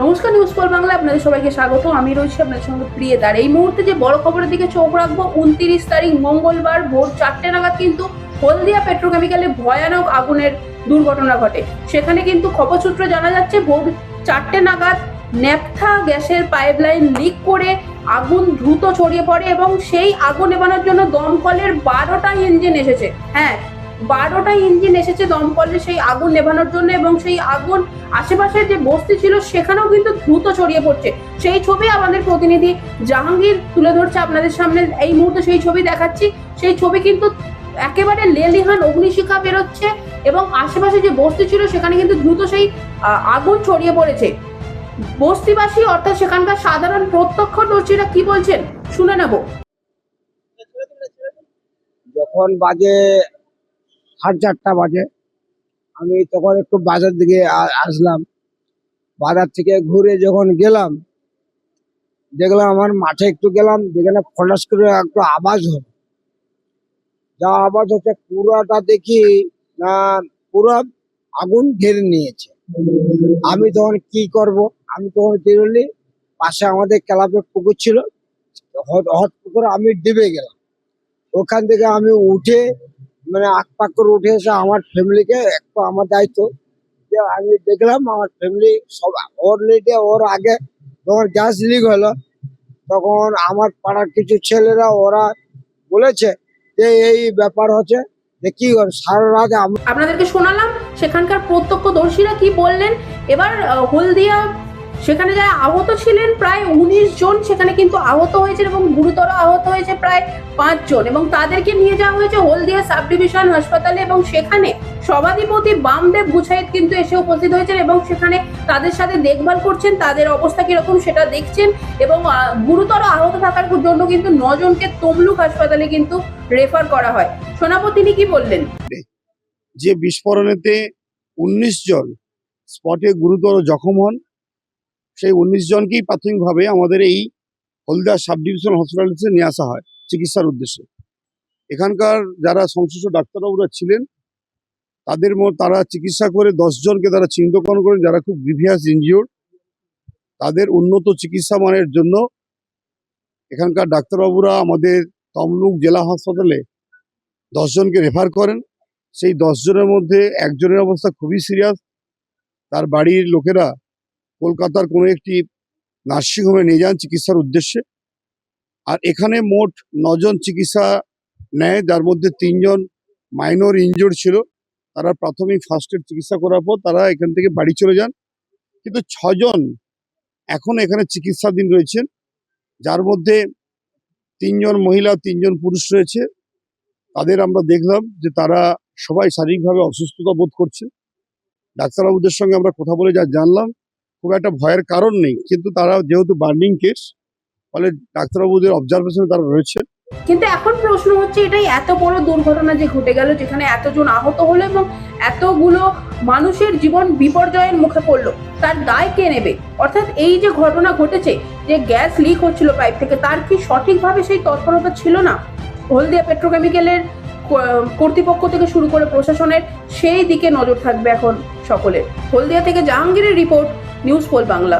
নমস্কার, news pole Bangla আপনাদের সবাইকে স্বাগত। আমি রয়েছি আপনাদের সঙ্গে প্রিয়দার। এই মুহূর্তে যে বড় খবরের দিকে চোখ রাখবো, 29 তারিখ মঙ্গলবার ভোর 4টে নাগাদ কিন্তু হলদিয়া পেট্রোকেমিক্যালে ভয়ানক আগুনের দুর্ঘটনা ঘটে। সেখানে কিন্তু খবর সূত্রে জানা যাচ্ছে ভোর 4টে নাগাদ ন্যাপথা গ্যাসের পাইপলাইন লিক করে আগুন দ্রুত ছড়িয়ে পড়ে এবং সেই আগুন নেভানোর জন্য দমকলের 12টা ইঞ্জিন এসেছে। হ্যাঁ, 12টা ইঞ্জিন এসেছে দমকলের সেই আগুন নেভানোর জন্য এবং সেই আগুন আশেপাশে যে বস্তি ছিল সেখানেও কিন্তু দ্রুত ছড়িয়ে পড়ছে। সেই ছবি আমাদের প্রতিনিধি জাহাঙ্গীর তুলে ধরছে আপনাদের সামনে। এই মুহূর্তে সেই ছবি দেখাচ্ছি। সেই ছবি কিন্তু একেবারে লেলিহান অগ্নিশিখা বেরোচ্ছে এবং আশেপাশে যে বস্তি ছিল সেখানে কিন্তু দ্রুত সেই আগুন ছড়িয়ে পড়েছে। বস্তিবাসী অর্থাৎ সেখানকার সাধারণ প্রত্যক্ষদর্শীরা কি বলছেন শুনে নেব। যখন বাজে 4:30 বাজে, আমি তখন একটু বাজার দিকে আসলাম। বাজার থেকে ঘুরে যখন গেলাম, দেখলাম আমার মাঠে একটু গেলাম, যেখানে ফটাস করে একটু আওয়াজ হলো। যা আওয়াজ হচ্ছে পুরাটা দেখি না পুরো আগুন ঘিরে নিয়েছে। আমি তখন কি করব, আমি তখন কি করলি, পাশে আমাদের ক্লাবের পুকুর ছিল, হট পুকুরে আমি ডুবে গেলাম। ওখান থেকে আমি উঠে মানে আকপাক করে উঠে এসে আমার ফ্যামিলিকে একটু আমার দায়িত্ব যে আমি দেখলাম আমার ফ্যামিলি সব ওর লিডে ওর আগে যখন গ্যাস লিক হলো তখন আমার পাড়ার কিছু ছেলেরা ওরা বলেছে যে এই ব্যাপার হচ্ছে যে কি সারা রাত আপনাদেরকে শোনালাম সেখানকার প্রত্যক্ষদর্শীরা কি বললেন। এবার হলদিয়া সেখানে যারা আহত ছিলেন প্রায় 19 জন সেখানে কিন্তু আহত হয়েছে এবং গুরুতর আহত হয়েছে প্রায় 5 জন এবং তাদেরকে নিয়ে যাওয়া হয়েছে হলদিয়া সাব ডিভিশন হাসপাতালে এবং সেখানে সভাধিপতি বামদেব গুছাইত কিন্তু এসে উপস্থিত হয়েছেন এবং সেখানে তাদের সাথে দেখভাল করছেন, তাদের অবস্থা কিরকম সেটা দেখছেন এবং গুরুতর আহত থাকার জন্য কিন্তু 9 জনকে তমলুক হাসপাতালে কিন্তু রেফার করা হয়। শোনাবো তিনি কি বললেন। যে বিস্ফোরণেতে 19 জন স্পটে গুরুতর জখম হন, সেই 19 জনকেই প্রাথমিকভাবে আমাদের এই হলদিয়া সাব ডিভিশন হসপিটালে নিয়ে আসা হয় চিকিৎসার উদ্দেশ্যে। এখানকার যারা সংশ্লিষ্ট ডাক্তারবাবুরা ছিলেন তারা চিকিৎসা করে 10 জনকে তারা চিহ্নিতকরণ করেন যারা খুব গ্রিভিয়াস ইনজিওর্ড। তাদের উন্নত চিকিৎসা মানের জন্য এখানকার ডাক্তারবাবুরা আমাদের তমলুক জেলা হাসপাতালে 10 জনকে রেফার করেন। সেই 10 জনের মধ্যে একজনের অবস্থা খুবই সিরিয়াস। তার বাড়ির লোকেরা কলকাতার কোনো একটি নার্সিংহোমে নিয়ে যান চিকিৎসার উদ্দেশ্যে। আর এখানে মোট 9 জন চিকিৎসা নেয়, যার মধ্যে 3 জন মাইনর ইনজোর্ড ছিল। তারা প্রাথমিক ফার্স্ট এড চিকিৎসা করার পর তারা এখান থেকে বাড়ি চলে যান। কিন্তু 6 জন এখন এখানে চিকিৎসাধীন রয়েছেন, যার মধ্যে 3 জন মহিলা 3 জন পুরুষ রয়েছে। তাদের আমরা দেখলাম যে তারা সবাই শারীরিকভাবে অসুস্থতা বোধ করছে। ডাক্তারবাবুদের সঙ্গে আমরা কথা বলে যা জানলাম খুব একটা ভয়ের কারণ নেই, কিন্তু তারা যেহেতু বার্নিং কেস ফলে ডাক্তারবাবুদের অবজারভেশনে তারা রয়েছে। কিন্তু এখন প্রশ্ন হচ্ছে এটাই এত বড় দুর্ঘটনা যে ঘটে গেল, যেখানে এতজন আহত হলো এবং এতগুলো মানুষের জীবন বিপর্যয়ের মুখে পড়লো, তার দায় কে নেবে? অর্থাৎ এই যে ঘটনা ঘটেছে, যে গ্যাস লিক হচ্ছিল পাইপ থেকে, তার কি সঠিকভাবে সেই তৎপরতা ছিল না হলদিয়া পেট্রোকেমিক্যালের কর্তৃপক্ষ থেকে শুরু করে প্রশাসনের? সেই দিকে নজর থাকবে এখন সকলের। হলদিয়া থেকে জাহাঙ্গীরের রিপোর্ট, নিউজ পোল বাংলা।